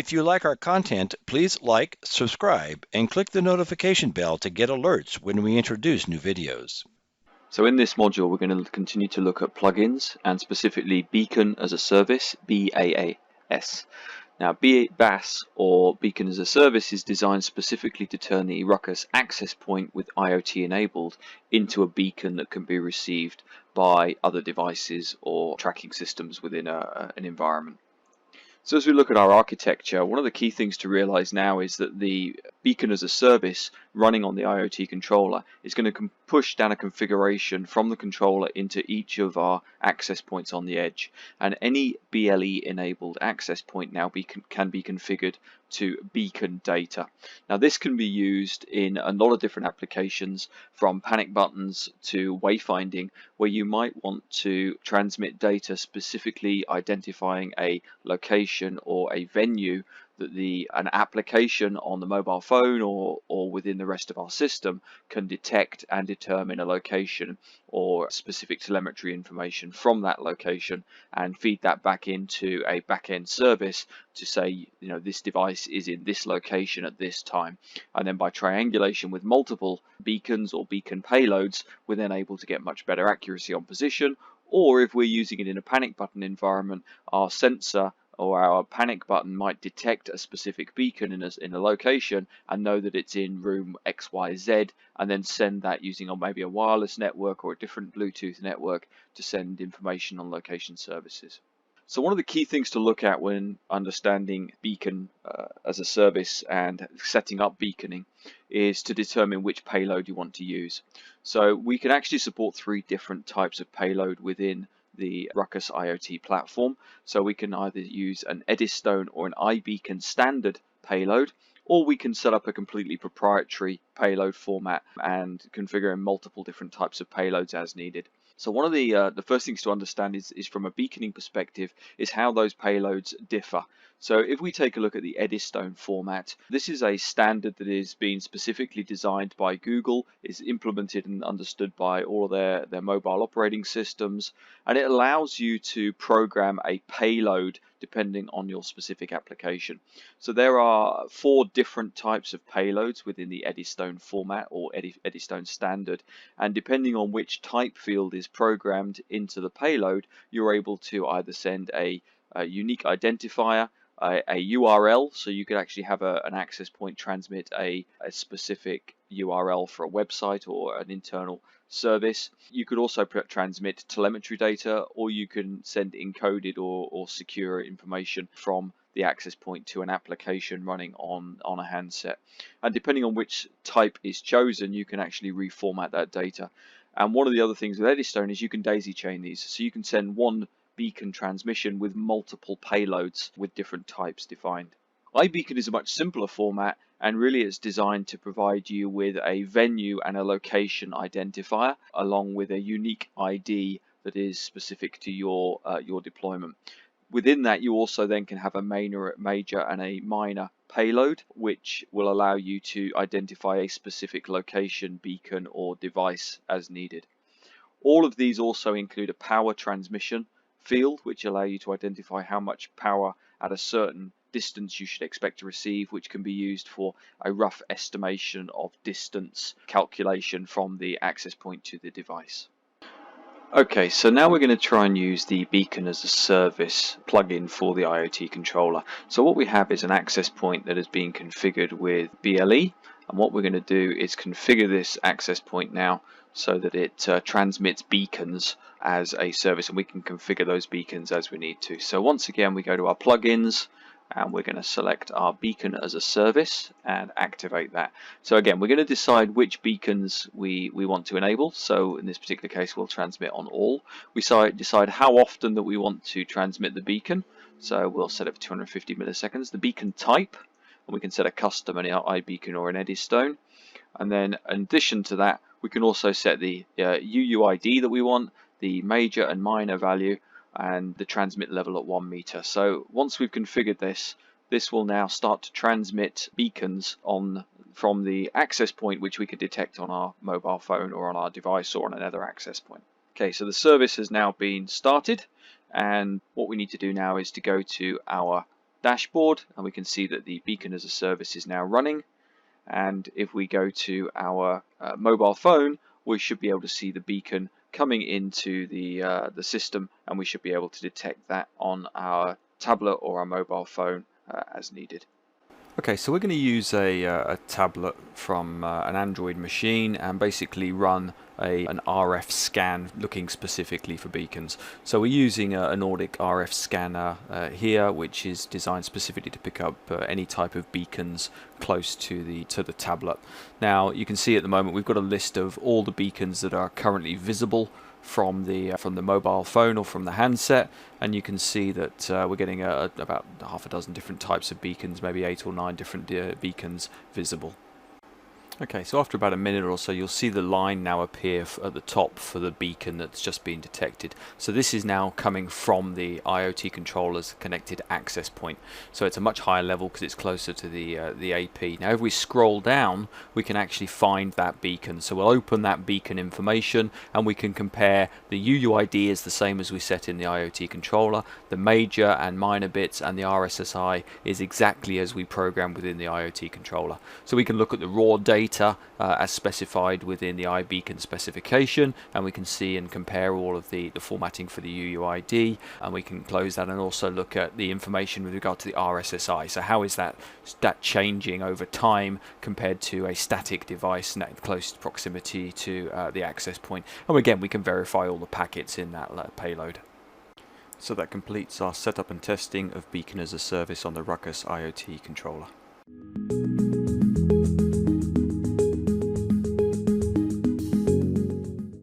If you like our content, please like, subscribe, and click the notification bell to get alerts when we introduce new videos. So in this module, we're going to continue to look at plugins and specifically Beacon as a Service, BaaS. Now, Baas or Beacon as a Service is designed specifically to turn the RUCKUS access point with IoT enabled into a beacon that can be received by other devices or tracking systems within an environment. So as we look at our architecture, one of the key things to realize now is that the Beacon as a Service running on the IoT controller is going to push down a configuration from the controller into each of our access points on the edge. And any BLE enabled access point now can be configured to beacon data. Now this can be used in a lot of different applications, from panic buttons to wayfinding, where you might want to transmit data specifically identifying a location or a venue that an application on the mobile phone or within the rest of our system can detect and determine a location or specific telemetry information from that location and feed that back into a back-end service to say, you know, this device is in this location at this time. And then by triangulation with multiple beacons or beacon payloads, we're then able to get much better accuracy on position. Or if we're using it in a panic button environment, our sensor or our panic button might detect a specific beacon in a location and know that it's in room XYZ, and then send that using maybe a wireless network or a different Bluetooth network to send information on location services. So one of the key things to look at when understanding Beacon as a service and setting up beaconing is to determine which payload you want to use. So we can actually support 3 different types of payload within the RUCKUS IoT platform. So we can either use an Eddystone or an iBeacon standard payload, or we can set up a completely proprietary payload format and configure in multiple different types of payloads as needed. So one of the first things to understand is from a beaconing perspective is how those payloads differ. So if we take a look at the Eddystone format, this is a standard that is being specifically designed by Google, is implemented and understood by all of their mobile operating systems, and it allows you to program a payload depending on your specific application. So there are 4 different types of payloads within the Eddystone format or Eddystone standard, and depending on which type field is programmed into the payload, you're able to either send a unique identifier, a URL, so you could actually have an access point transmit a specific URL for a website or an internal service. You could also transmit telemetry data, or you can send encoded or secure information from the access point to an application running on a handset. And depending on which type is chosen, you can actually reformat that data. And one of the other things with Eddystone is you can daisy chain these, so you can send one beacon transmission with multiple payloads with different types defined. iBeacon is a much simpler format, and really it's designed to provide you with a venue and a location identifier along with a unique ID that is specific to your deployment. Within that, you also then can have a major and a minor payload, which will allow you to identify a specific location, beacon, or device as needed. All of these also include a power transmission field, which allow you to identify how much power at a certain distance you should expect to receive, which can be used for a rough estimation of distance calculation from the access point to the device. Okay, so now we're going to try and use the Beacon as a Service plugin for the IoT controller. So what we have is an access point that is being configured with BLE, and what we're going to do is configure this access point now so that it transmits beacons as a service, and we can configure those beacons as we need to. So once again, we go to our plugins, and we're going to select our Beacon as a Service and activate that. So again, we're going to decide which beacons we want to enable. So in this particular case, we'll transmit on all. We decide how often that we want to transmit the beacon. So we'll set it for 250 milliseconds. The beacon type, and we can set a custom, an iBeacon or an Eddystone. And then in addition to that, we can also set the UUID that we want, the major and minor value, and the transmit level at 1 meter. So once we've configured this will now start to transmit beacons from the access point, which we could detect on our mobile phone or on our device or on another access point. Okay, so the service has now been started, and what we need to do now is to go to our dashboard, and we can see that the beacon as a service is now running. And if we go to our mobile phone, we should be able to see the beacon coming into the system, and we should be able to detect that on our tablet or our mobile phone as needed. Okay, so we're going to use a tablet from an Android machine and basically run an RF scan looking specifically for beacons. So we're using a Nordic RF scanner here, which is designed specifically to pick up any type of beacons close to the tablet. Now you can see at the moment we've got a list of all the beacons that are currently visible from the mobile phone or from the handset, and you can see that we're getting about half a dozen different types of beacons, maybe 8 or 9 different beacons visible. Okay, so after about a minute or so, you'll see the line now appear at the top for the beacon that's just been detected. So this is now coming from the IoT controller's connected access point. So it's a much higher level because it's closer to the AP. Now if we scroll down, we can actually find that beacon. So we'll open that beacon information and we can compare the UUID is the same as we set in the IoT controller, the major and minor bits, and the RSSI is exactly as we programmed within the IoT controller. So we can look at the raw data as specified within the iBeacon specification, and we can see and compare all of the formatting for the UUID, and we can close that and also look at the information with regard to the RSSI. So how is that changing over time compared to a static device in close proximity to the access point. And again, we can verify all the packets in that payload. So that completes our setup and testing of Beacon as a service on the RUCKUS IoT controller.